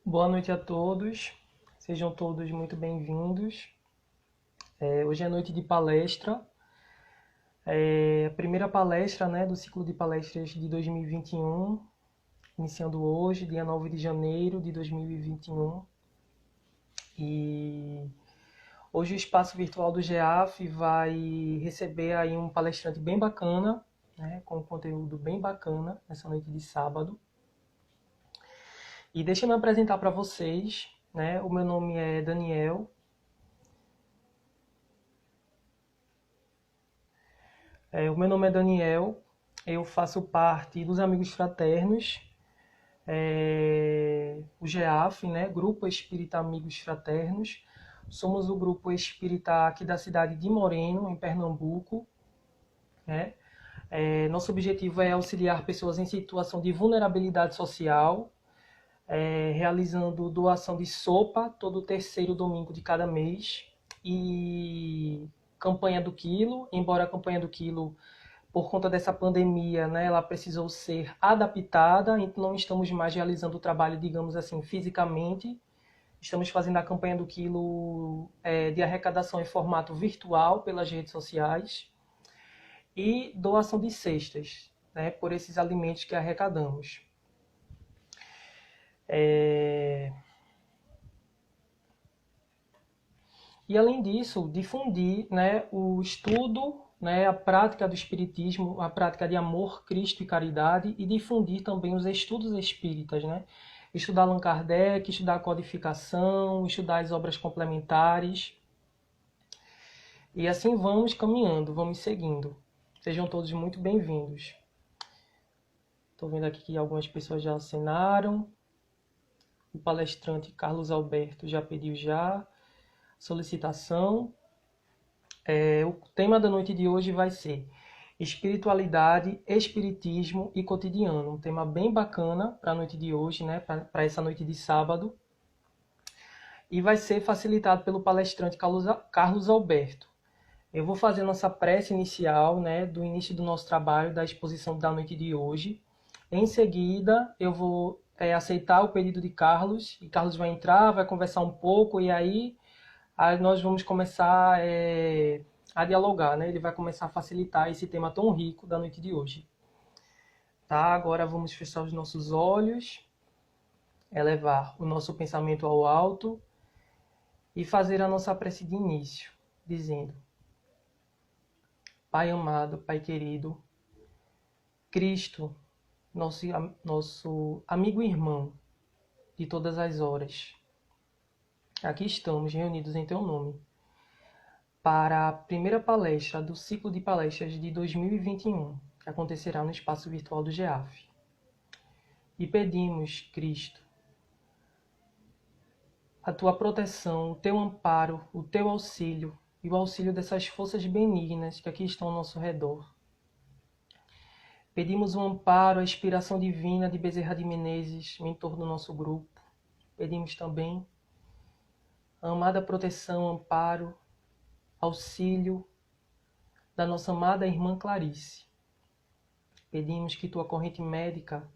Boa noite a todos, sejam todos muito bem-vindos. Hoje é noite de palestra, a primeira palestra, né, do ciclo de palestras de 2021, iniciando hoje, dia 9 de janeiro de 2021. E hoje o espaço virtual do GEAF vai receber aí um palestrante bem bacana, né, com um conteúdo bem bacana nessa noite de sábado. E deixa eu me apresentar para vocês, né? O meu nome é Daniel. O meu nome é Daniel, eu faço parte dos Amigos Fraternos, o GEAF, né? Grupo Espírita Amigos Fraternos. Somos o grupo espírita aqui da cidade de Moreno, em Pernambuco, né? Nosso objetivo é auxiliar pessoas em situação de vulnerabilidade social, realizando doação de sopa todo terceiro domingo de cada mês e campanha do quilo, embora a campanha do quilo por conta dessa pandemia, né, ela precisou ser adaptada, então não estamos mais realizando o trabalho, digamos assim, fisicamente. Estamos fazendo a campanha do quilo de arrecadação em formato virtual pelas redes sociais e doação de cestas, né, por esses alimentos que arrecadamos. E além disso, difundir, né, o estudo, né, a prática do espiritismo, a prática de amor, Cristo e caridade, e difundir também os estudos espíritas, né? Estudar Allan Kardec, estudar a codificação, estudar as obras complementares. E assim vamos caminhando, vamos seguindo. Sejam todos muito bem-vindos. Estou vendo aqui que algumas pessoas já assinaram. O palestrante Carlos Alberto já pediu solicitação. O tema da noite de hoje vai ser espiritualidade, espiritismo e cotidiano. Um tema bem bacana para a noite de hoje, né? Para essa noite de sábado. E vai ser facilitado pelo palestrante Carlos Alberto. Eu vou fazer nossa prece inicial, né? Do início do nosso trabalho, da exposição da noite de hoje. Em seguida, eu vou aceitar o pedido de Carlos. E Carlos vai entrar, vai conversar um pouco e aí nós vamos começar a dialogar, né? Ele vai começar a facilitar esse tema tão rico da noite de hoje. Tá? Agora vamos fechar os nossos olhos, elevar o nosso pensamento ao alto e fazer a nossa prece de início, dizendo: Pai amado, Pai querido, Cristo, nosso amigo e irmão de todas as horas, aqui estamos reunidos em Teu nome para a primeira palestra do ciclo de palestras de 2021, que acontecerá no espaço virtual do GEAF. E pedimos, Cristo, a Tua proteção, o Teu amparo, o Teu auxílio e o auxílio dessas forças benignas que aqui estão ao nosso redor. Pedimos o amparo, a inspiração divina de Bezerra de Menezes em torno do nosso grupo. Pedimos também a amada proteção, amparo, auxílio da nossa amada irmã Clarice. Pedimos que Tua corrente médica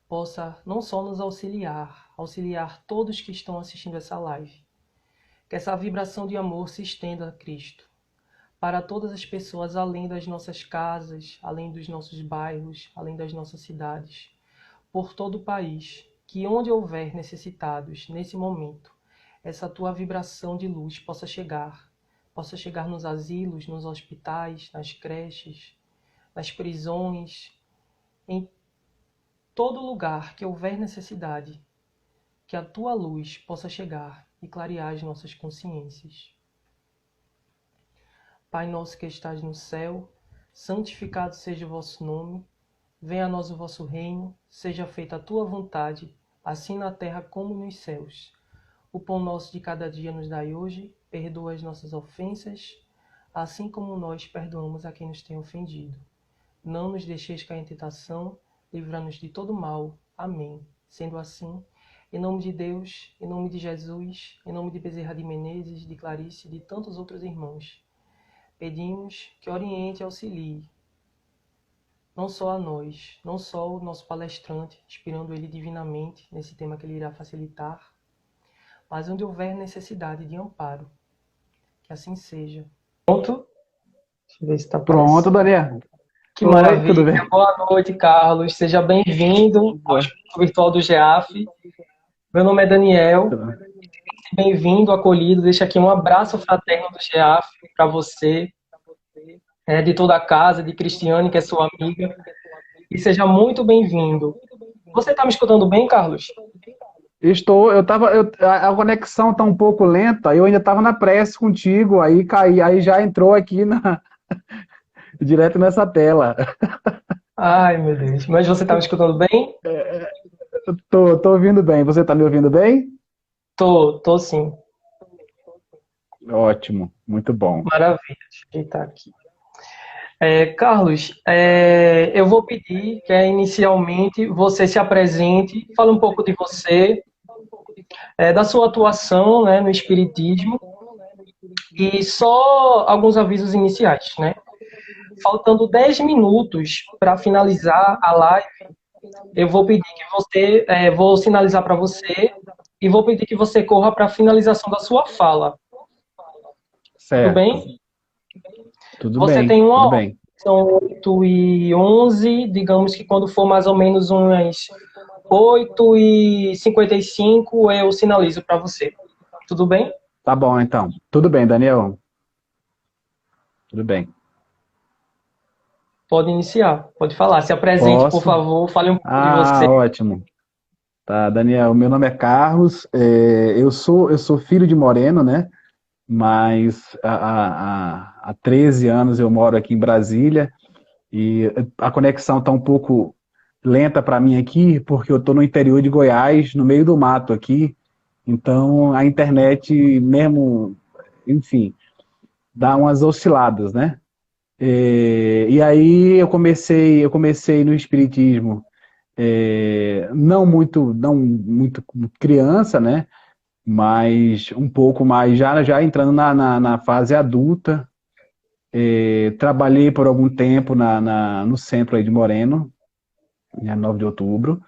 possa não só nos auxiliar todos que estão assistindo essa live. Que essa vibração de amor se estenda a Cristo, para todas as pessoas além das nossas casas, além dos nossos bairros, além das nossas cidades, por todo o país, que onde houver necessitados nesse momento, essa Tua vibração de luz possa chegar nos asilos, nos hospitais, nas creches, nas prisões, em todo lugar que houver necessidade, que a Tua luz possa chegar e clarear as nossas consciências. Pai nosso que estás no céu, santificado seja o vosso nome, venha a nós o vosso reino, seja feita a Tua vontade, assim na terra como nos céus. O pão nosso de cada dia nos dai hoje, perdoa as nossas ofensas, assim como nós perdoamos a quem nos tem ofendido. Não nos deixeis cair em tentação, livra-nos de todo mal. Amém. Sendo assim, em nome de Deus, em nome de Jesus, em nome de Bezerra de Menezes, de Clarice e de tantos outros irmãos, pedimos que oriente e auxilie não só a nós, não só o nosso palestrante, inspirando ele divinamente nesse tema que ele irá facilitar, mas onde houver necessidade de amparo, que assim seja. Pronto? Deixa eu ver se está Pronto, aparecendo. Daniel. Que Oi, tudo maravilha. bem? Boa noite, Carlos. Seja bem-vindo ao Espaço Virtual do GEAF. Meu nome é Daniel. Bem-vindo, acolhido. Deixa aqui um abraço fraterno do GEAF para você, de toda a casa, de Cristiane, que é sua amiga. E seja muito bem-vindo. Você está me escutando bem, Carlos? A conexão tá um pouco lenta, eu ainda estava na prece contigo, aí caí, aí já entrou aqui direto nessa tela. Ai, meu Deus. Mas você está me escutando bem? Tô ouvindo bem, você tá me ouvindo bem? Tô sim. Ótimo, muito bom. Maravilha. Deixa eu ajeitar aqui. Carlos, eu vou pedir que inicialmente você se apresente, fale um pouco de você, da sua atuação, né, no Espiritismo e só alguns avisos iniciais, né? Faltando 10 minutos para finalizar a live, eu vou pedir que você, vou sinalizar para você e vou pedir que você corra para a finalização da sua fala. Tudo Certo, bem? tudo Você bem, tem uma tudo hora, bem. são 8h11, digamos que quando for mais ou menos umas 8h55, eu sinalizo para você. Tudo bem? Tá bom, então. Tudo bem, Daniel? Tudo bem. Pode iniciar, pode falar. Se apresente, por Posso? favor, fale um pouco de Ah, você. ótimo. Tá, Daniel, meu nome é Carlos, eu sou filho de Moreno, né? Mas há 13 anos eu moro aqui em Brasília e a conexão está um pouco lenta para mim aqui, porque eu estou no interior de Goiás, no meio do mato aqui, então a internet mesmo, enfim, dá umas osciladas, né? E aí eu comecei no espiritismo, não muito criança, né? Mas um pouco mais, já entrando na fase adulta. Trabalhei por algum tempo no centro aí de Moreno, em 9 de outubro.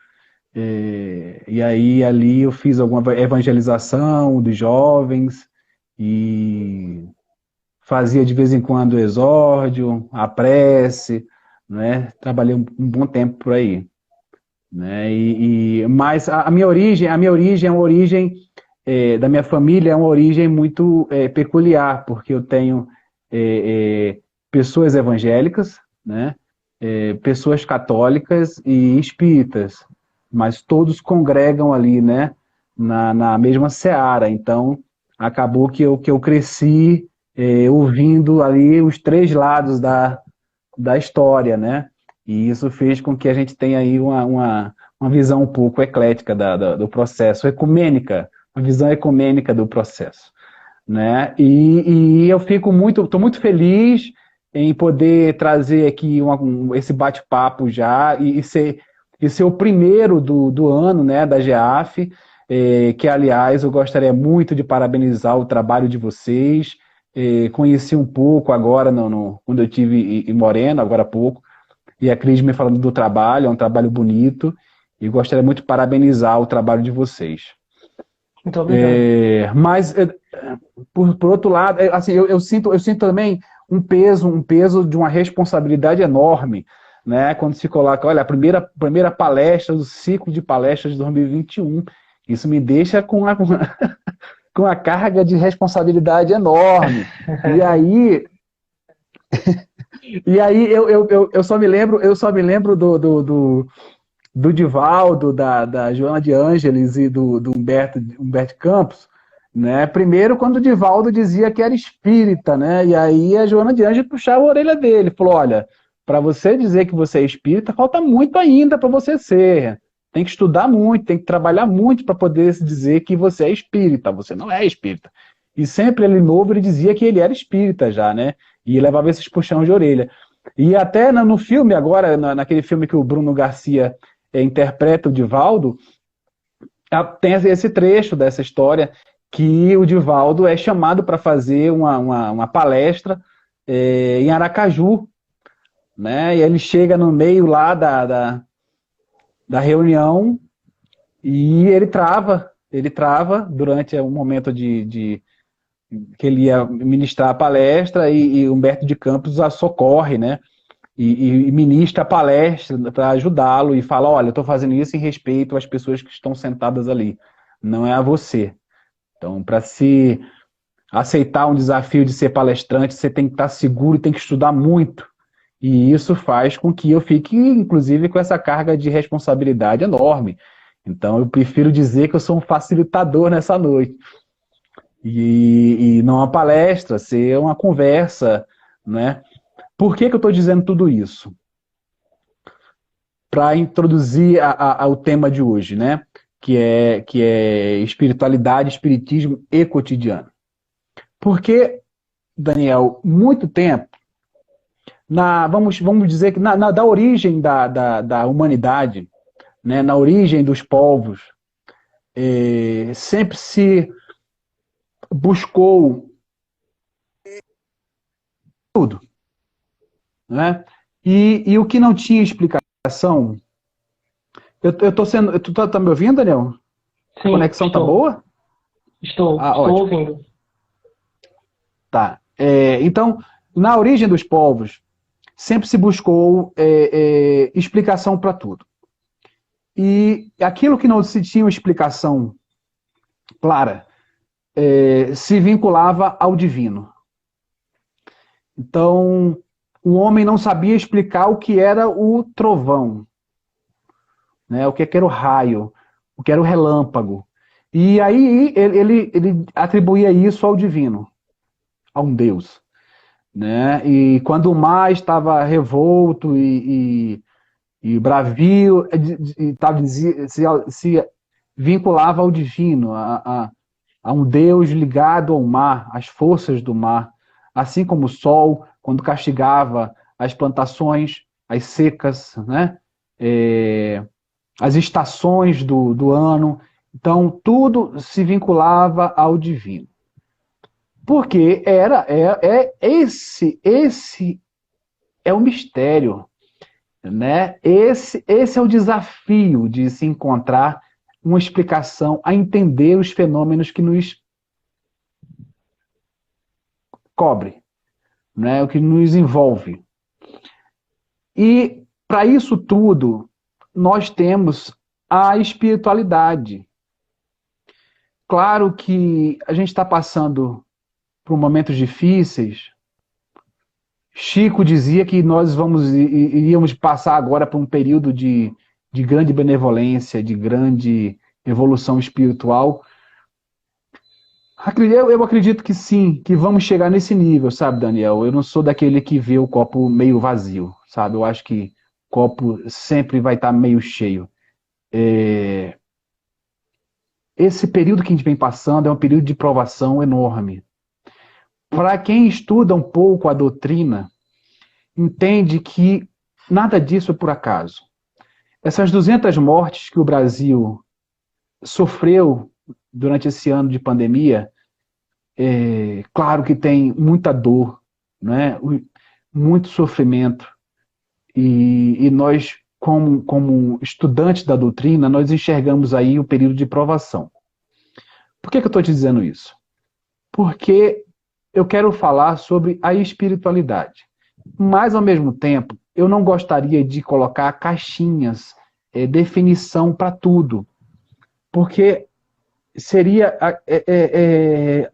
E aí ali eu fiz alguma evangelização dos jovens e fazia de vez em quando o exórdio, a prece, né? Trabalhei um bom tempo por aí, né? Mas a minha origem é uma origem da minha família, é uma origem muito peculiar, porque eu tenho é, é, pessoas evangélicas, né? Pessoas católicas e espíritas, mas todos congregam ali, né? Na mesma seara. Então, acabou que eu cresci ouvindo ali os três lados da história, né? E isso fez com que a gente tenha aí uma visão um pouco eclética do processo, ecumênica, uma visão ecumênica do processo, né? E eu estou muito feliz em poder trazer aqui esse bate-papo já e ser o primeiro do ano, né, da GEAF, que, aliás, eu gostaria muito de parabenizar o trabalho de vocês. Conheci um pouco agora, quando eu estive em Moreno, agora há pouco, e a Cris me falando do trabalho, é um trabalho bonito, e gostaria muito de parabenizar o trabalho de vocês. Muito obrigado. Mas, por outro lado, assim, eu sinto também um peso de uma responsabilidade enorme, né? Quando se coloca, olha, a primeira palestra do ciclo de palestras de 2021, isso me deixa com a carga de responsabilidade enorme. E aí, eu só me lembro do Divaldo, da Joana de Ângeles e do Humberto Campos, né? Primeiro, quando o Divaldo dizia que era espírita, né? E aí a Joana de Ângeles puxava a orelha dele, falou: olha, para você dizer que você é espírita, falta muito ainda para você ser. Tem que estudar muito, tem que trabalhar muito para poder dizer que você é espírita. Você não é espírita. E sempre ele novo, ele dizia que ele era espírita já, né? E levava esses puxões de orelha. E até no filme agora, naquele filme que o Bruno Garcia interpreta o Divaldo, tem esse trecho dessa história que o Divaldo é chamado para fazer uma palestra em Aracaju, né? E ele chega no meio lá da reunião e ele trava durante um momento que ele ia ministrar a palestra e Humberto de Campos a socorre, né? E ministra a palestra para ajudá-lo e fala, olha, eu estou fazendo isso em respeito às pessoas que estão sentadas ali, não é a você. Então, para se aceitar um desafio de ser palestrante, você tem que estar seguro e tem que estudar muito. E isso faz com que eu fique, inclusive, com essa carga de responsabilidade enorme. Então, eu prefiro dizer que eu sou um facilitador nessa noite. E não uma palestra, ser uma conversa, né? Por que eu estou dizendo tudo isso? Para introduzir o tema de hoje, né? Que é espiritualidade, espiritismo e cotidiano. Porque, Daniel, muito tempo, vamos dizer que da origem da humanidade, né, na origem dos povos, sempre se buscou tudo, né? E o que não tinha explicação. Eu tô sendo. Tu tá me ouvindo, Daniel? A Sim, conexão tá estou. boa? Ah, Estou ótimo. ouvindo. Tá. Então, na origem dos povos, sempre se buscou explicação para tudo. E aquilo que não se tinha uma explicação clara se vinculava ao divino. Então, o homem não sabia explicar o que era o trovão, né? O que era o raio, o que era o relâmpago. E aí ele atribuía isso ao divino, a um Deus, né? E quando o mar estava revolto e bravio, se vinculava ao divino, a um Deus ligado ao mar, às forças do mar, assim como o sol, quando castigava as plantações, as secas, né? As estações do ano. Então, tudo se vinculava ao divino. Porque esse é o mistério, né? Esse é o desafio de se encontrar uma explicação, a entender os fenômenos que nos cobre, né? O que nos envolve. E para isso tudo, nós temos a espiritualidade. Claro que a gente está passando por momentos difíceis. Chico dizia que nós iríamos passar agora por um período de grande benevolência, de grande evolução espiritual. Eu acredito que sim, que vamos chegar nesse nível, sabe, Daniel? Eu não sou daquele que vê o copo meio vazio, sabe? Eu acho que o copo sempre vai estar meio cheio. Esse período que a gente vem passando é um período de provação enorme. Para quem estuda um pouco a doutrina, entende que nada disso é por acaso. Essas 200 mortes que o Brasil sofreu durante esse ano de pandemia, claro que tem muita dor, né? Muito sofrimento, e nós, como estudantes da doutrina, nós enxergamos aí o período de provação. Por que eu estou te dizendo isso? Porque eu quero falar sobre a espiritualidade. Mas, ao mesmo tempo, eu não gostaria de colocar caixinhas, definição para tudo. Porque seria,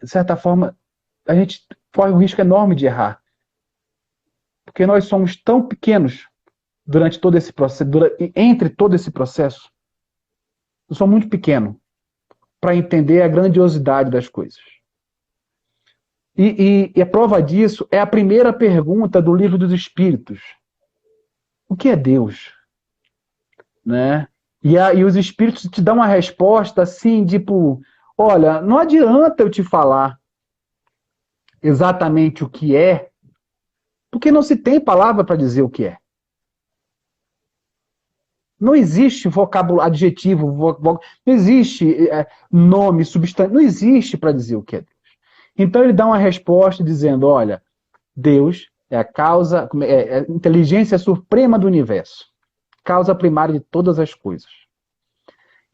de certa forma, a gente corre um risco enorme de errar. Porque nós somos tão pequenos durante todo esse processo, entre todo esse processo. Eu sou muito pequeno para entender a grandiosidade das coisas. E a prova disso é a primeira pergunta do Livro dos Espíritos. O que é Deus? Né? E os Espíritos te dão uma resposta assim, tipo, olha, não adianta eu te falar exatamente o que é, porque não se tem palavra para dizer o que é. Não existe vocabulário, adjetivo, não existe nome, substância, não existe para dizer o que é Deus. Então ele dá uma resposta dizendo, olha, Deus É a causa, é a inteligência suprema do universo. Causa primária de todas as coisas.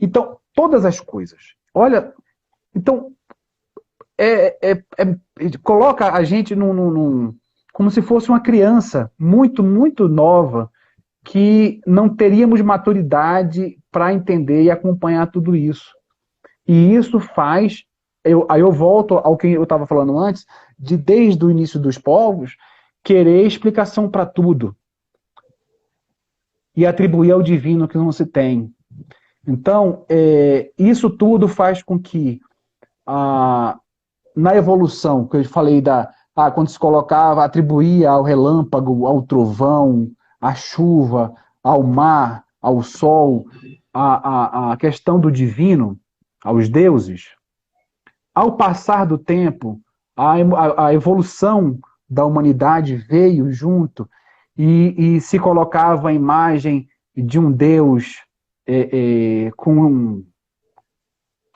Então, todas as coisas. Olha, então, coloca a gente como se fosse uma criança muito, muito nova, que não teríamos maturidade para entender e acompanhar tudo isso. E isso faz, aí eu volto ao que eu estava falando antes, de desde o início dos povos, querer explicação para tudo. E atribuir ao divino que não se tem. Então, isso tudo faz com que, na evolução, que eu falei quando se colocava, atribuía ao relâmpago, ao trovão, à chuva, ao mar, ao sol, a questão do divino, aos deuses, ao passar do tempo, a evolução da humanidade veio junto e se colocava a imagem de um Deus com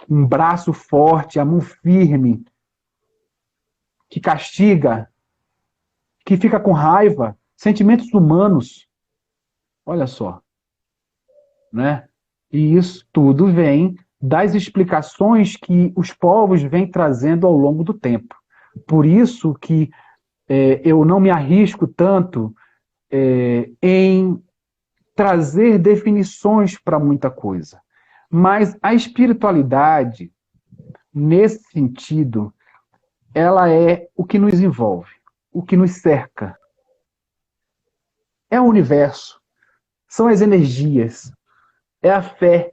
um braço forte, a mão firme, que castiga, que fica com raiva, sentimentos humanos. Olha só. Né? E isso tudo vem das explicações que os povos vêm trazendo ao longo do tempo. Por isso que eu não me arrisco tanto em trazer definições para muita coisa. Mas a espiritualidade, nesse sentido, ela é o que nos envolve, o que nos cerca. É o universo, são as energias, é a fé,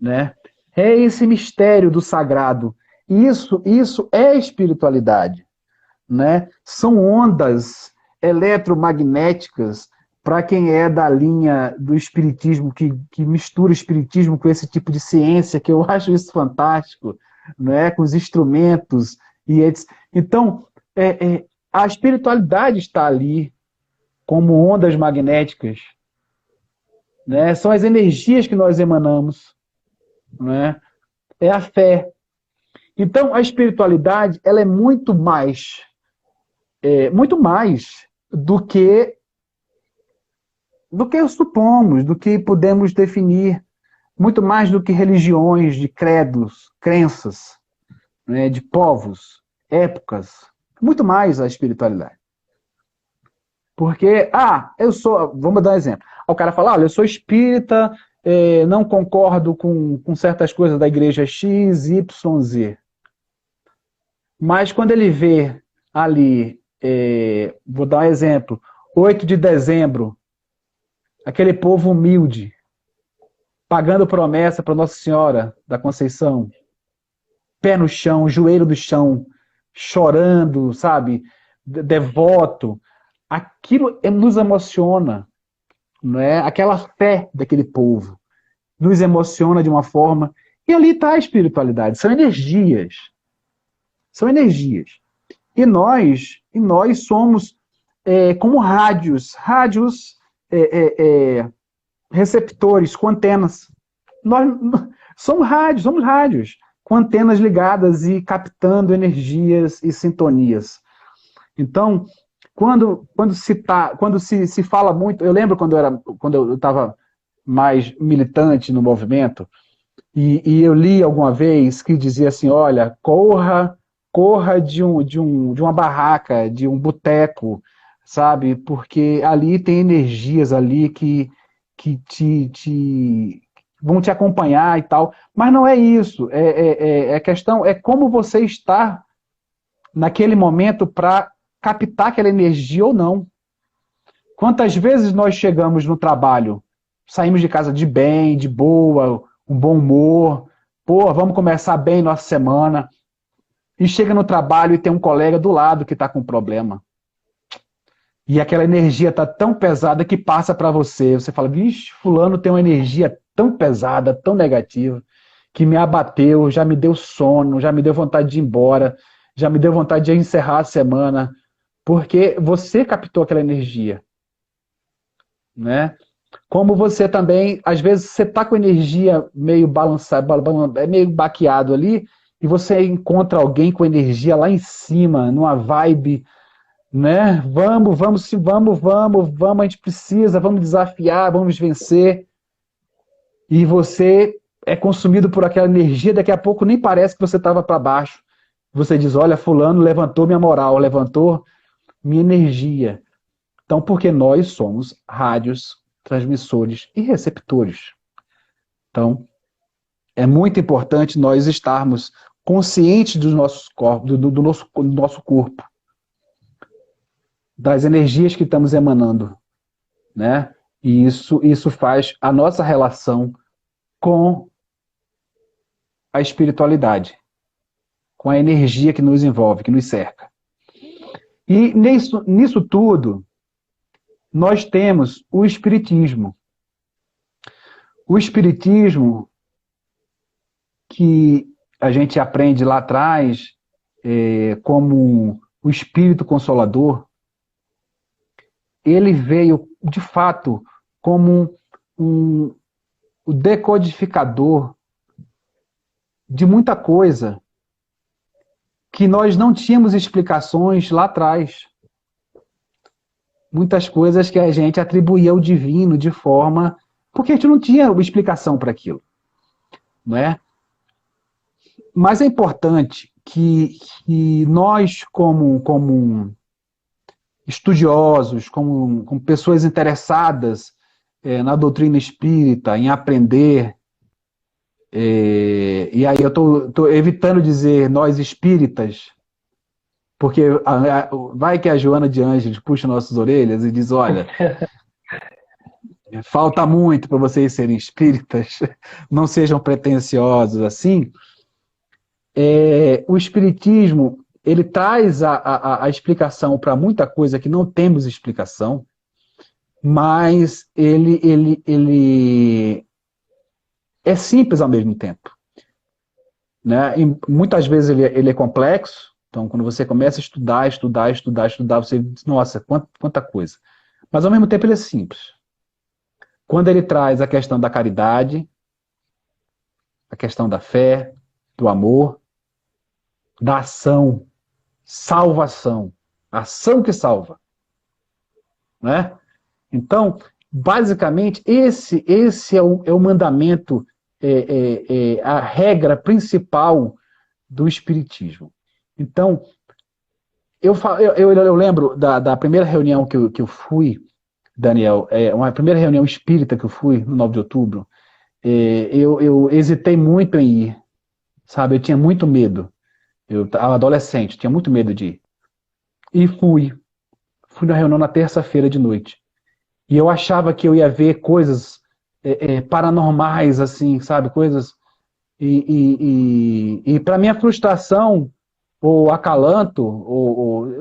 né? É esse mistério do sagrado. Isso é espiritualidade, né? São ondas eletromagnéticas, para quem é da linha do espiritismo, que mistura o espiritismo com esse tipo de ciência, que eu acho isso fantástico, né? Com os instrumentos. Então, a espiritualidade está ali como ondas magnéticas, né? São as energias que nós emanamos, né? É a fé. Então, a espiritualidade, ela é muito mais do que supomos, do que podemos definir, muito mais do que religiões, de credos, crenças, né? De povos, épocas, muito mais a espiritualidade. Porque, vamos dar um exemplo. O cara fala, olha, eu sou espírita, não concordo com certas coisas da igreja X, Y, Z. Mas quando ele vê ali, vou dar um exemplo, 8 de dezembro, aquele povo humilde, pagando promessa para Nossa Senhora da Conceição, pé no chão, joelho no chão, chorando, sabe, devoto, aquilo nos emociona, não é? Aquela fé daquele povo nos emociona de uma forma, e ali está a espiritualidade, são energias. São energias. E nós somos como rádios receptores com antenas. Nós somos rádios com antenas ligadas e captando energias e sintonias. Então, quando se fala muito, eu lembro quando eu estava mais militante no movimento, e eu li alguma vez que dizia assim, olha, corra de uma barraca, de um boteco, sabe? Porque ali tem energias ali que vão te acompanhar e tal. Mas não é isso. A questão é como você está naquele momento para captar aquela energia ou não. Quantas vezes nós chegamos no trabalho, saímos de casa de bem, de boa, um bom humor, vamos começar bem nossa semana, e chega no trabalho e tem um colega do lado que está com problema. E aquela energia está tão pesada que passa para você. Você fala, vixe, fulano tem uma energia tão pesada, tão negativa, que me abateu, já me deu sono, já me deu vontade de ir embora, já me deu vontade de encerrar a semana, porque você captou aquela energia. Né? Como você também, às vezes, você está com energia meio balançada, meio baqueado ali, e você encontra alguém com energia lá em cima, numa vibe né? Vamos, a gente precisa, vamos desafiar, vamos vencer. E você é consumido por aquela energia, daqui a pouco nem parece que você estava para baixo. Você diz, olha, fulano levantou minha moral, levantou minha energia. Então, porque nós somos rádios, transmissores e receptores. Então, é muito importante nós estarmos conscientes dos nossos corpos, do nosso corpo, das energias que estamos emanando, né? E isso faz a nossa relação com a espiritualidade, com a energia que nos envolve, que nos cerca. E nisso tudo, nós temos o Espiritismo. O Espiritismo, que a gente aprende lá atrás como o Espírito Consolador, ele veio, de fato, como o decodificador de muita coisa que nós não tínhamos explicações lá atrás. Muitas coisas que a gente atribuía ao divino de forma... porque a gente não tinha explicação para aquilo, não é? Mas é importante que nós, como estudiosos, como pessoas interessadas na doutrina espírita, em aprender, e aí eu estou evitando dizer nós espíritas, porque vai que a Joana de Ângeles puxa nossas orelhas e diz, olha, falta muito para vocês serem espíritas, não sejam pretensiosos assim. O espiritismo, ele traz a explicação para muita coisa que não temos explicação, mas ele é simples ao mesmo tempo, né? E muitas vezes ele é complexo, então quando você começa a estudar, você diz, nossa, quanta coisa. Mas ao mesmo tempo ele é simples. Quando ele traz a questão da caridade, a questão da fé, do amor, da ação, salvação, ação que salva, né? Então, basicamente, esse é o mandamento, a regra principal do Espiritismo. Então, eu lembro da primeira reunião que eu fui, Daniel, uma primeira reunião espírita que eu fui no 9 de outubro, eu hesitei muito em ir, sabe? Eu tinha muito medo. Eu estava adolescente, tinha muito medo de ir. E fui na reunião na terça-feira de noite. E eu achava que eu ia ver coisas paranormais, assim, sabe? Coisas... E para minha frustração, ou acalanto,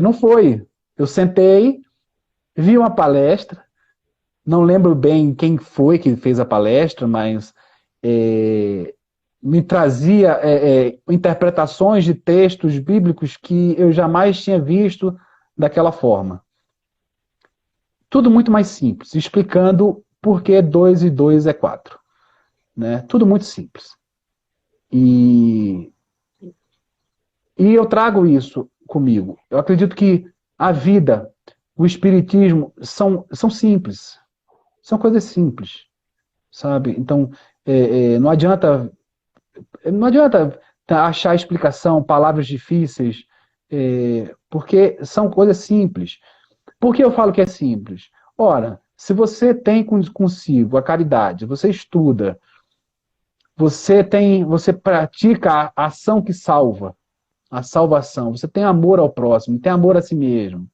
não foi. Eu sentei, vi uma palestra, não lembro bem quem foi que fez a palestra, mas me trazia interpretações de textos bíblicos que eu jamais tinha visto daquela forma. Tudo muito mais simples, explicando por que 2 e 2 é 4. Né? Tudo muito simples. E eu trago isso comigo. Eu acredito que a vida, o espiritismo, são simples. São coisas simples, sabe? Então, não adianta achar explicação, palavras difíceis, porque são coisas simples. Por que eu falo que é simples? Ora, se você tem consigo a caridade, você estuda, você pratica a ação que salva, a salvação, você tem amor ao próximo, tem amor a si mesmo.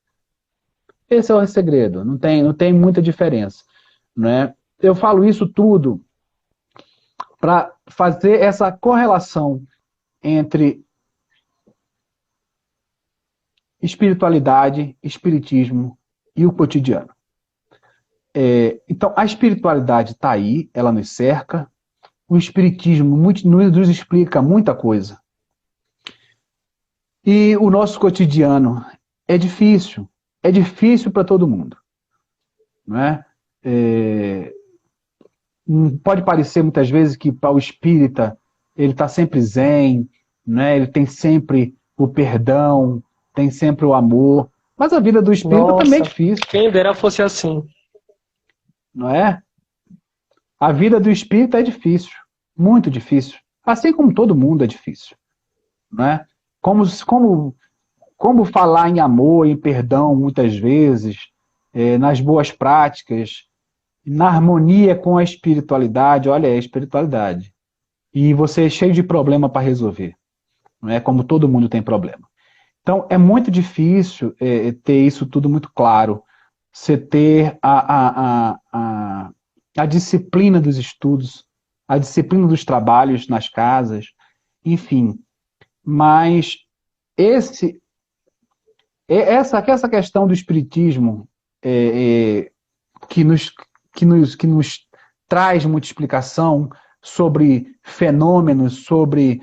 Esse é o segredo, não tem muita diferença, né? Eu falo isso tudo para fazer essa correlação entre espiritualidade, espiritismo e o cotidiano. Então, a espiritualidade está aí, ela nos cerca. O espiritismo nos explica muita coisa. E o nosso cotidiano é difícil para todo mundo. Não é? Pode parecer muitas vezes que para o espírita ele está sempre zen, né? Ele tem sempre o perdão, tem sempre o amor. Mas a vida do espírita também é Nossa, difícil, quem dera fosse assim. não é? A vida do espírita é difícil, muito difícil. Assim como todo mundo é difícil, não é? Como falar em amor, em perdão, muitas vezes, nas boas práticas, na harmonia com a espiritualidade. Olha, é a espiritualidade. E você é cheio de problema para resolver, não é? Como todo mundo tem problema. Então, é muito difícil ter isso tudo muito claro. Você ter a disciplina dos estudos, a disciplina dos trabalhos nas casas, enfim. Mas esse, essa questão do espiritismo é, é, que, nos, que nos traz muita explicação sobre fenômenos, sobre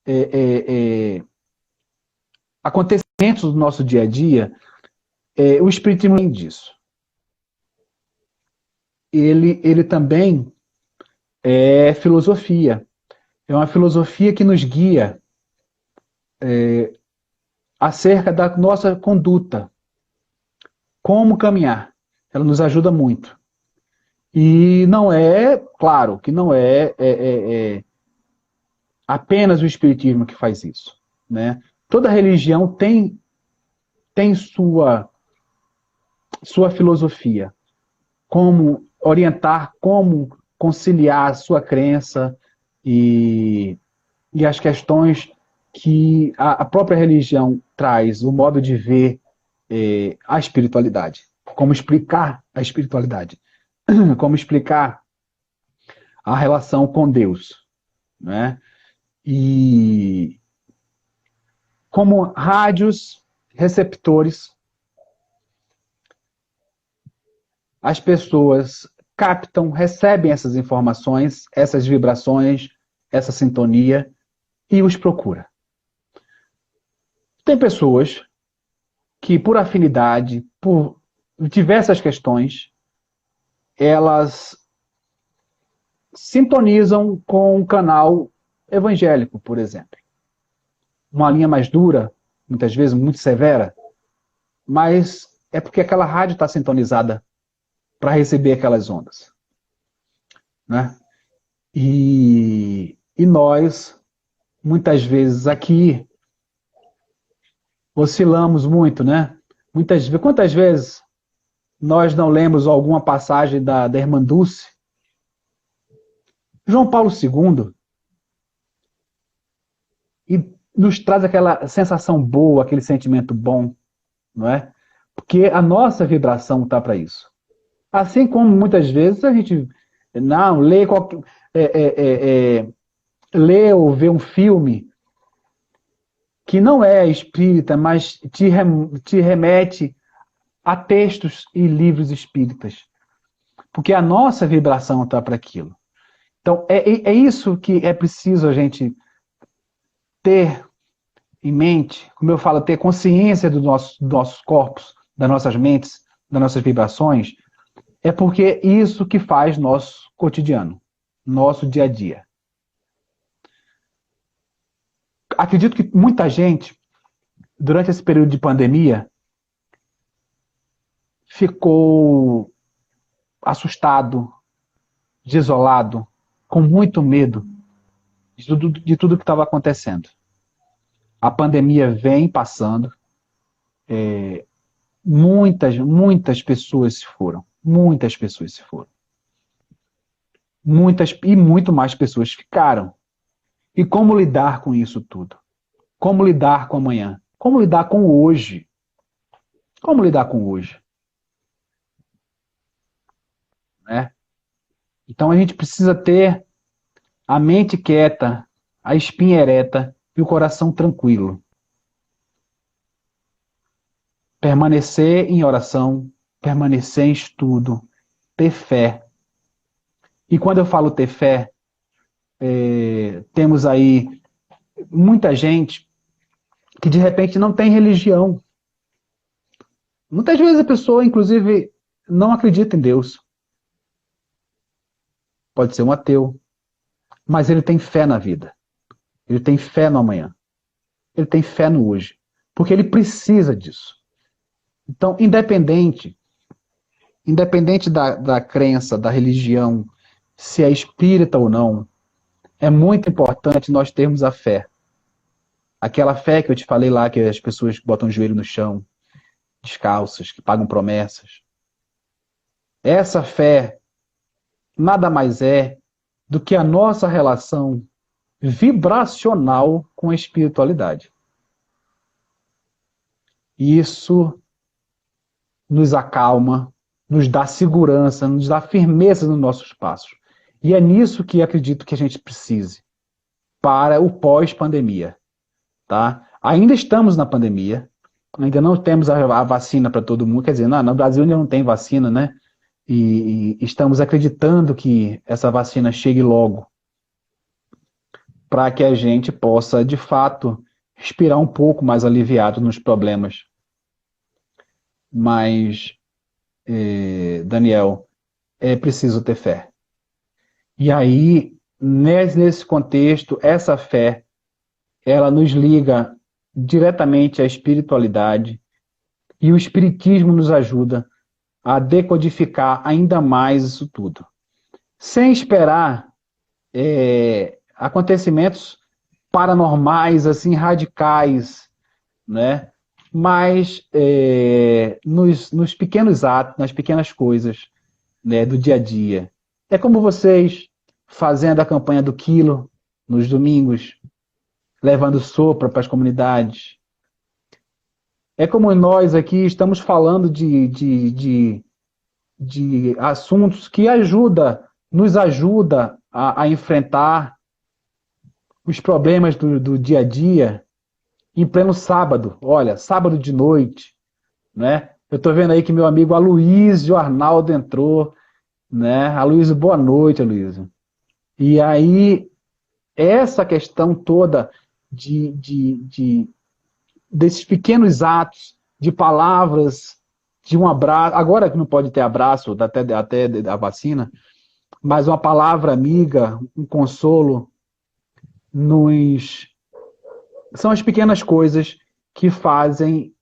é, acontecimentos do nosso dia a dia, o espiritismo tem disso. Ele também é filosofia. É uma filosofia que nos guia acerca da nossa conduta, como caminhar. Ela nos ajuda muito. E não é, claro, que não é apenas o espiritismo que faz isso, né? Toda religião tem sua filosofia, como orientar, como conciliar a sua crença e, e as questões que a própria religião traz, o modo de ver a espiritualidade, como explicar a espiritualidade, como explicar a relação com Deus, né? E como rádios receptores, as pessoas captam, recebem essas informações, essas vibrações, essa sintonia e os procura. Tem pessoas que, por afinidade, por diversas questões, elas sintonizam com um canal evangélico, por exemplo. Uma linha mais dura, muitas vezes muito severa, mas é porque aquela rádio está sintonizada para receber aquelas ondas, né? E nós, muitas vezes aqui, oscilamos muito, né? Quantas vezes nós não lemos alguma passagem da Irmã Dulce? João Paulo II, e nos traz aquela sensação boa, aquele sentimento bom, não é? Porque a nossa vibração está para isso. Assim como muitas vezes a gente não lê, lê ou vê um filme que não é espírita, mas te remete a textos e livros espíritas. Porque a nossa vibração está para aquilo. Então, é isso que é preciso a gente ter em mente, como eu falo, ter consciência dos nossos corpos, das nossas mentes, das nossas vibrações, é porque é isso que faz nosso cotidiano, nosso dia a dia. Acredito que muita gente, durante esse período de pandemia, ficou assustado, desolado, com muito medo de tudo que estava acontecendo. A pandemia vem passando, muitas pessoas se foram, muitas pessoas se foram. Muitas e muito mais pessoas ficaram. E como lidar com isso tudo? Como lidar com amanhã? Como lidar com hoje? Como lidar com hoje? Né? Então a gente precisa ter a mente quieta, a espinha ereta e o coração tranquilo. Permanecer em oração, permanecer em estudo, ter fé. E quando eu falo ter fé, temos aí muita gente que de repente não tem religião. Muitas vezes a pessoa, inclusive, não acredita em Deus. Pode ser um ateu, mas ele tem fé na vida. Ele tem fé no amanhã. Ele tem fé no hoje. porque ele precisa disso. Então, independente da crença, da religião, se é espírita ou não, é muito importante nós termos a fé. Aquela fé que eu te falei lá, que as pessoas botam o joelho no chão, descalças, que pagam promessas. Essa fé nada mais é do que a nossa relação vibracional com a espiritualidade. Isso nos acalma, nos dá segurança, nos dá firmeza nos nossos passos. E é nisso que acredito que a gente precise para o pós-pandemia. Tá? Ainda estamos na pandemia, ainda não temos a vacina para todo mundo, quer dizer, no Brasil ainda não tem vacina, né? E estamos acreditando que essa vacina chegue logo, para que a gente possa, de fato, respirar um pouco mais aliviado nos problemas. Mas, Daniel, é preciso ter fé. E aí, nesse contexto, essa fé, ela nos liga diretamente à espiritualidade, e o espiritismo nos ajuda a decodificar ainda mais isso tudo. Sem esperar acontecimentos paranormais, assim, radicais, né? Mas nos pequenos atos, nas pequenas coisas, né, do dia a dia. É como vocês fazendo a campanha do quilo nos domingos, levando sopa para as comunidades. É como nós aqui estamos falando de assuntos que nos ajuda a enfrentar os problemas do dia a dia em pleno sábado. Olha, sábado de noite, né? Eu estou vendo aí que meu amigo Aloysio Arnaldo entrou, né? Aloysio, boa noite, Aloysio. E aí, essa questão toda desses pequenos atos, de palavras, de um abraço, agora que não pode ter abraço, até a vacina, mas uma palavra amiga, um consolo, são as pequenas coisas que fazem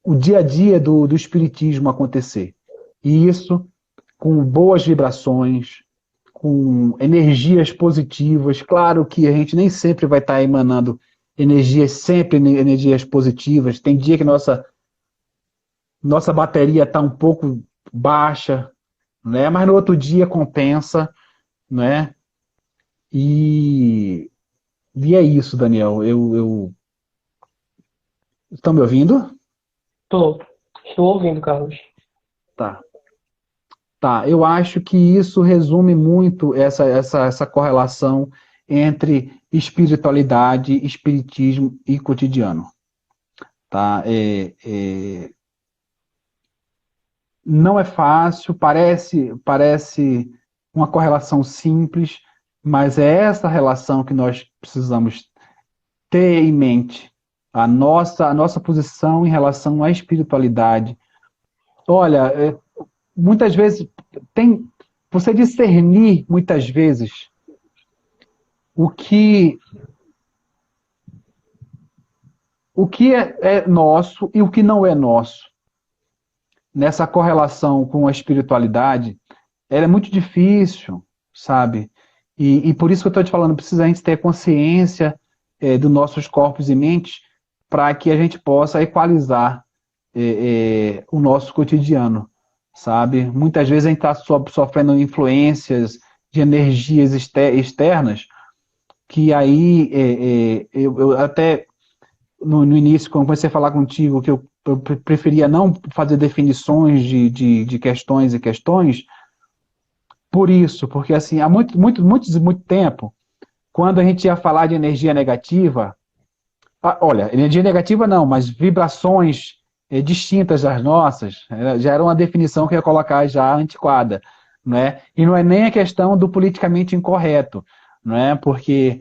o dia a dia do espiritismo acontecer. E isso com boas vibrações, com energias positivas. Claro que a gente nem sempre vai estar emanando energias positivas. Tem dia que nossa bateria está um pouco baixa, né? Mas no outro dia compensa, né? E é isso, Daniel. Estão me ouvindo? Estou ouvindo, Carlos. Tá, eu acho que isso resume muito essa correlação entre espiritualidade, espiritismo e cotidiano. Tá? Não é fácil, parece uma correlação simples, mas é essa relação que nós precisamos ter em mente. A nossa posição em relação à espiritualidade. Olha, muitas vezes você discernir muitas vezes o que é nosso e o que não é nosso nessa correlação com a espiritualidade, ela é muito difícil, sabe? E por isso que eu estou te falando, precisa a gente ter consciência dos nossos corpos e mentes para que a gente possa equalizar o nosso cotidiano, sabe? Muitas vezes a gente está sofrendo influências de energias externas, que aí eu até no início, quando comecei a falar contigo, que eu preferia não fazer definições de questões e questões, por isso, porque assim, há muito tempo, quando a gente ia falar de energia negativa, olha, energia negativa não, mas vibrações distintas das nossas, já era uma definição que eu ia colocar já antiquada, né? E não é nem a questão do politicamente incorreto, não é? Porque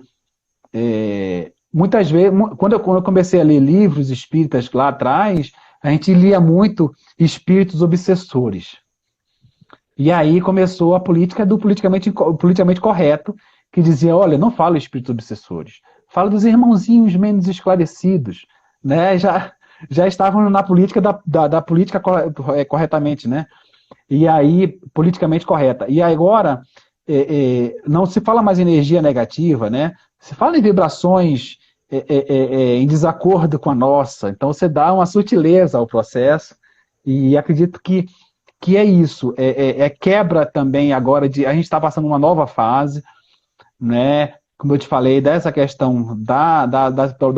muitas vezes, quando eu comecei a ler livros espíritas lá atrás, a gente lia muito espíritos obsessores. E aí começou a política do politicamente correto, que dizia, olha, não fala espíritos obsessores, fala dos irmãozinhos menos esclarecidos, né? Já estavam na política da política corretamente, né? E aí, politicamente correta. E agora, não se fala mais em energia negativa, né? Se fala em vibrações em desacordo com a nossa. Então, você dá uma sutileza ao processo e acredito que é isso. Quebra também agora de... A gente está passando uma nova fase, né? Como eu te falei, dessa questão da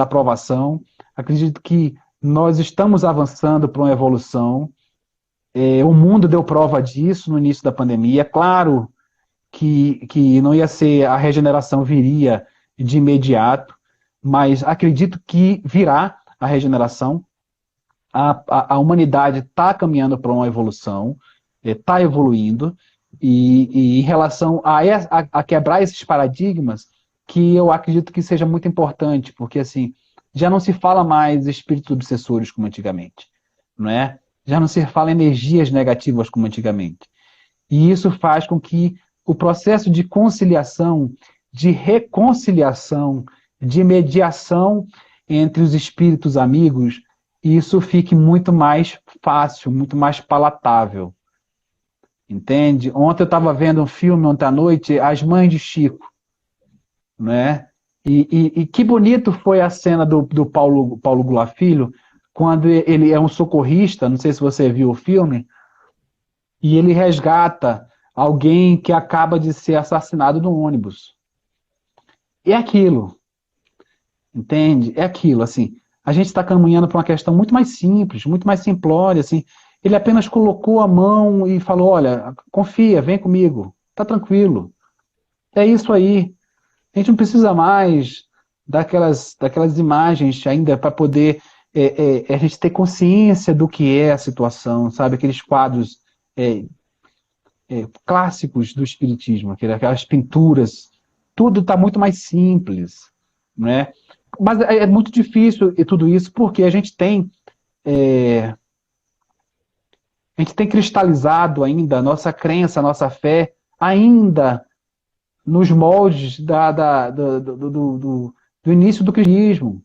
aprovação. Acredito que nós estamos avançando para uma evolução. O mundo deu prova disso no início da pandemia. Claro que não ia ser, a regeneração viria de imediato, mas acredito que virá a regeneração. A humanidade está caminhando para uma evolução, está evoluindo, e em relação a quebrar esses paradigmas, que eu acredito que seja muito importante, porque assim, já não se fala mais espíritos obsessores como antigamente, não é? Já não se fala energias negativas como antigamente. E isso faz com que o processo de conciliação, de reconciliação, de mediação entre os espíritos amigos, isso fique muito mais fácil, muito mais palatável. Entende? Ontem eu estava vendo um filme, ontem à noite, As Mães de Chico, né? E que bonito foi a cena do Paulo Goulart Filho, quando ele é um socorrista, não sei se você viu o filme, e ele resgata alguém que acaba de ser assassinado no ônibus. É aquilo, entende? É aquilo, assim. A gente está caminhando para uma questão muito mais simples, muito mais simplória, assim. Ele apenas colocou a mão e falou, olha, confia, vem comigo, tá tranquilo. É isso aí. A gente não precisa mais daquelas imagens ainda para poder a gente ter consciência do que é a situação, sabe? Aqueles quadros clássicos do espiritismo, aquelas pinturas, tudo está muito mais simples, né? Mas é muito difícil e tudo isso porque a gente tem cristalizado ainda a nossa crença, a nossa fé, ainda nos moldes do início do cristianismo.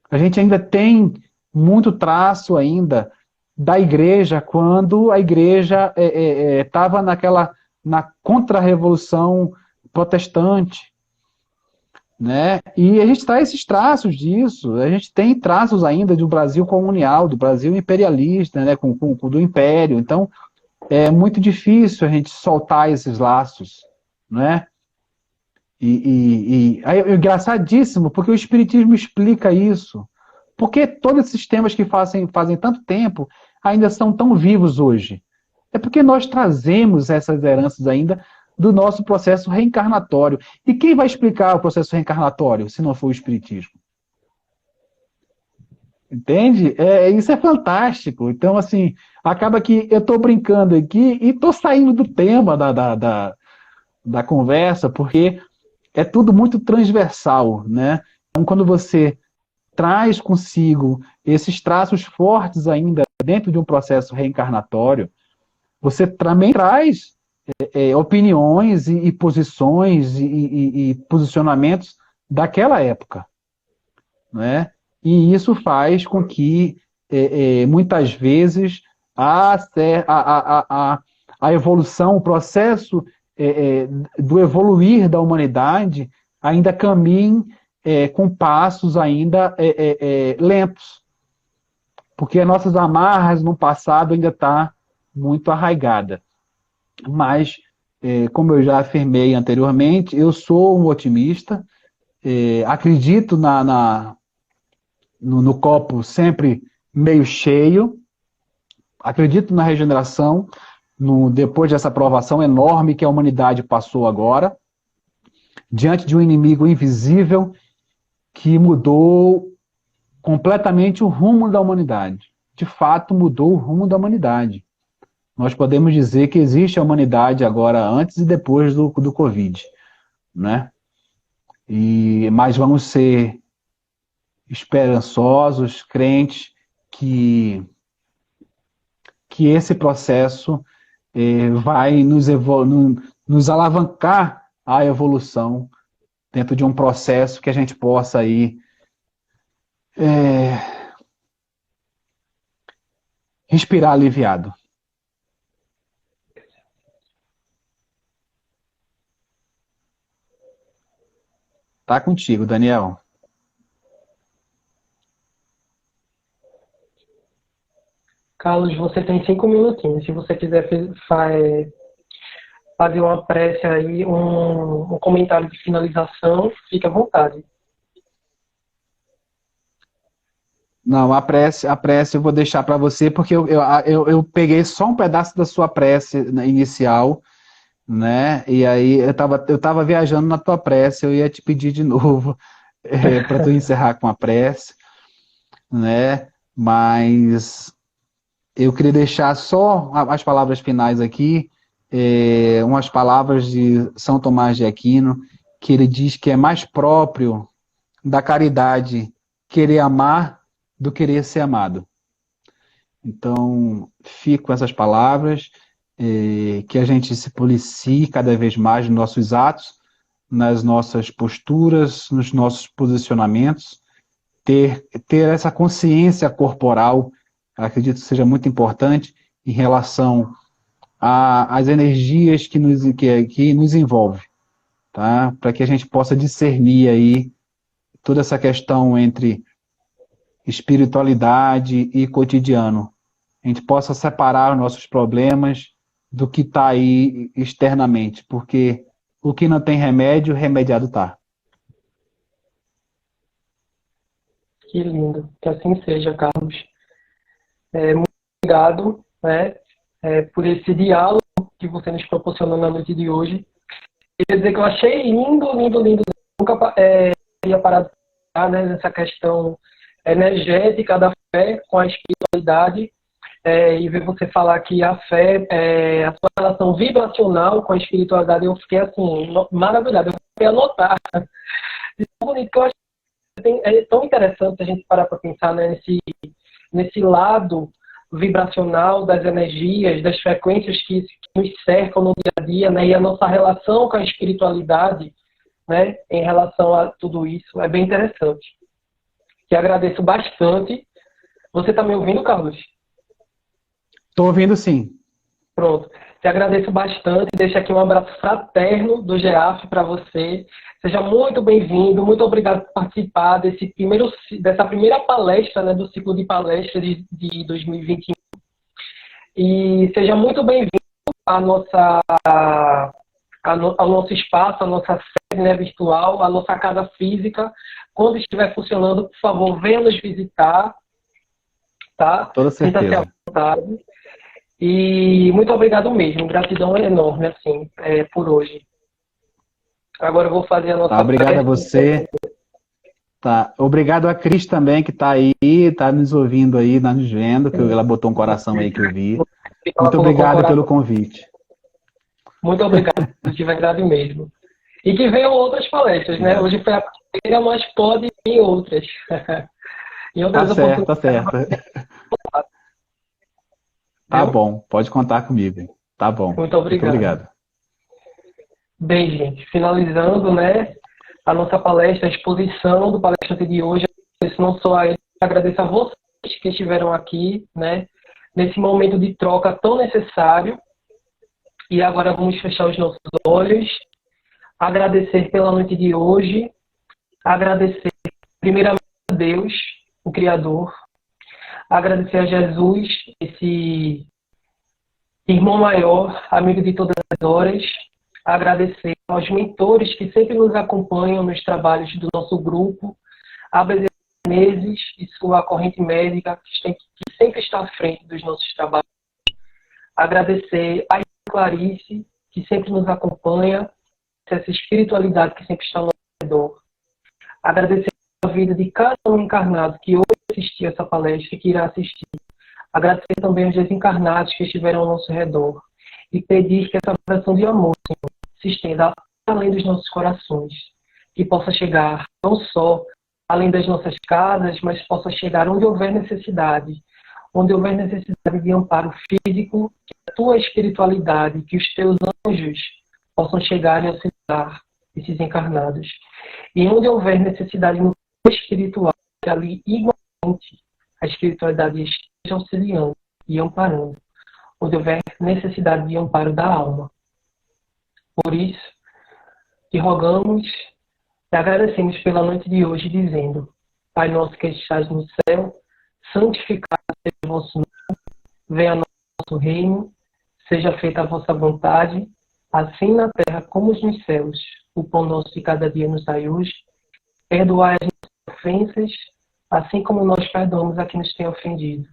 A gente ainda tem muito traço ainda da igreja, quando a igreja estava na contra-revolução protestante, né? E a gente traz esses traços disso, a gente tem traços ainda do Brasil colonial, do Brasil imperialista, né? Do império, então é muito difícil a gente soltar esses laços, né? É engraçadíssimo, porque o Espiritismo explica isso. Por que todos esses temas que fazem tanto tempo ainda são tão vivos hoje? É porque nós trazemos essas heranças ainda do nosso processo reencarnatório. E quem vai explicar o processo reencarnatório, se não for o Espiritismo? Entende? Isso é fantástico. Então, assim, acaba que eu estou brincando aqui e estou saindo do tema da conversa, porque é tudo muito transversal, né? Então, quando você traz consigo esses traços fortes ainda dentro de um processo reencarnatório, você também traz opiniões e posições e posicionamentos daquela época, né? E isso faz com que muitas vezes a evolução, o processo do evoluir da humanidade ainda caminhe com passos ainda lentos, porque as nossas amarras no passado ainda está muito arraigada. Mas, como eu já afirmei anteriormente, eu sou um otimista, acredito no copo sempre meio cheio, acredito na regeneração, depois dessa provação enorme que a humanidade passou agora, diante de um inimigo invisível que mudou completamente o rumo da humanidade. De fato, mudou o rumo da humanidade. Nós podemos dizer que existe a humanidade agora antes e depois do Covid, né? Mas vamos ser esperançosos, crentes, que esse processo vai nos alavancar à evolução dentro de um processo que a gente possa aí respirar aliviado. Tá contigo, Daniel. Carlos, você tem 5 minutinhos. Se você quiser fazer uma prece aí, um comentário de finalização, fique à vontade. Não, a prece eu vou deixar para você, porque eu peguei só um pedaço da sua prece inicial, né? E aí eu tava viajando na tua prece, eu ia te pedir de novo para tu encerrar com a prece, né? Mas eu queria deixar só as palavras finais aqui, umas palavras de São Tomás de Aquino, que ele diz que é mais próprio da caridade querer amar do que querer ser amado. Então, fico com essas palavras, que a gente se policie cada vez mais nos nossos atos, nas nossas posturas, nos nossos posicionamentos, ter essa consciência corporal, acredito que seja muito importante em relação às energias que nos envolvem, tá? Para que a gente possa discernir aí toda essa questão entre espiritualidade e cotidiano. A gente possa separar os nossos problemas do que está aí externamente, porque o que não tem remédio, remediado está. Que lindo. Que assim seja, Carlos. Muito obrigado, né, por esse diálogo que você nos proporcionou na noite de hoje. Queria dizer que eu achei lindo, lindo, lindo. Nunca tinha parado de pensar, né, nessa questão energética da fé com a espiritualidade, e ver você falar que a fé, a sua relação vibracional com a espiritualidade, eu fiquei assim, maravilhado. Eu fiquei a anotar. É tão bonito que eu acho que é tão interessante a gente parar para pensar, né, nesse lado vibracional das energias, das frequências que nos cercam no dia a dia, né, e a nossa relação com a espiritualidade, né, em relação a tudo isso, é bem interessante. Que agradeço bastante. Você está me ouvindo, Carlos? Estou ouvindo, sim. Pronto. Te agradeço bastante. Deixo aqui um abraço fraterno do GEAF para você. Seja muito bem-vindo. Muito obrigado por participar dessa primeira palestra, né, do ciclo de palestras de 2021. E seja muito bem-vindo ao nosso espaço, à nossa sede, né, virtual, à nossa casa física. Quando estiver funcionando, por favor, venha nos visitar. Tá? Toda certeza. Sinta-se à vontade. E muito obrigado mesmo. Gratidão enorme, assim, por hoje. Agora eu vou fazer a nossa... Obrigado a você. Tá. Obrigado a Cris também, que está aí, está nos ouvindo aí, está nos vendo, que ela botou um coração aí que eu vi. Muito obrigado pelo convite. Muito obrigado, de verdade mesmo. E que venham outras palestras, né? Hoje foi a primeira, mas pode vir outras. Em outras oportunidades. Tá certo. Tá bom, pode contar comigo. Tá bom. Muito obrigado. Bem, gente, finalizando, né, a nossa palestra, a exposição do palestrante de hoje, agradeço não só a ele, agradeço a vocês que estiveram aqui, né, nesse momento de troca tão necessário. E agora vamos fechar os nossos olhos, agradecer pela noite de hoje, agradecer primeiramente a Deus, o Criador, agradecer a Jesus, esse irmão maior, amigo de todas as horas, agradecer aos mentores que sempre nos acompanham nos trabalhos do nosso grupo, a Bezerra Menezes e sua corrente médica, que sempre está à frente dos nossos trabalhos, agradecer a Clarice, que sempre nos acompanha, essa espiritualidade que sempre está ao nosso redor, agradecer a vida de cada um encarnado que hoje assistiu essa palestra e que irá assistir. Agradecer também aos desencarnados que estiveram ao nosso redor. E pedir que essa vibração de amor, Senhor, se estenda além dos nossos corações. Que possa chegar não só além das nossas casas, mas possa chegar onde houver necessidade. Onde houver necessidade de amparo físico, que a tua espiritualidade, que os teus anjos possam chegar e auxiliar. esses encarnados. E onde houver necessidade no plano espiritual, que ali igualmente a espiritualidade esteja auxiliando e amparando, onde houver necessidade de amparo da alma. Por isso, te rogamos e agradecemos pela noite de hoje, dizendo: Pai nosso que estás no céu, santificado seja o vosso nome, venha nosso reino, seja feita a vossa vontade, assim na terra como nos céus. O pão nosso de cada dia nos dai hoje. Perdoai as nossas ofensas, assim como nós perdoamos a quem nos tem ofendido.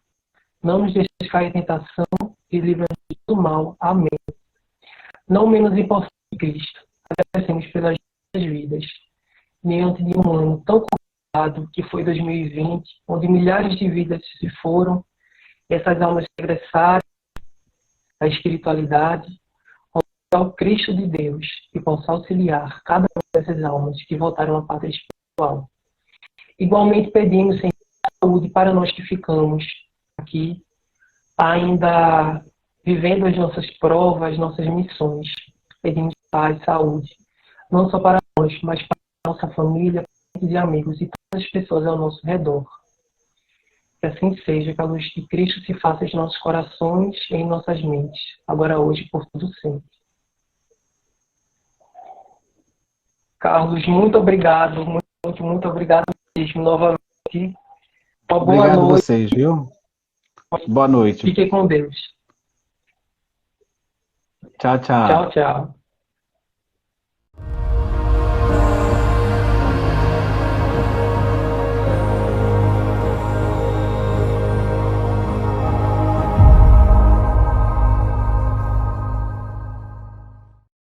Não nos deixes cair em tentação e livra-nos do mal. Amém. Não menos importante que Cristo, agradecemos pelas nossas vidas, diante de um ano tão complicado que foi 2020, onde milhares de vidas se foram, essas almas regressaram à espiritualidade, ao Cristo de Deus, que possa auxiliar cada uma dessas almas que voltaram à pátria espiritual. Igualmente pedimos, Senhor, saúde para nós que ficamos aqui, ainda vivendo as nossas provas, nossas missões. Pedimos paz, saúde, não só para nós, mas para a nossa família, e amigos e todas as pessoas ao nosso redor. Que assim seja, que a luz de Cristo se faça em nossos corações e em nossas mentes, agora, hoje e por todo sempre. Carlos, muito obrigado, muito obrigado mesmo, novamente. Uma boa Obrigado a noite. vocês, viu? Boa noite. Fique com Deus. Tchau, tchau. Tchau, tchau.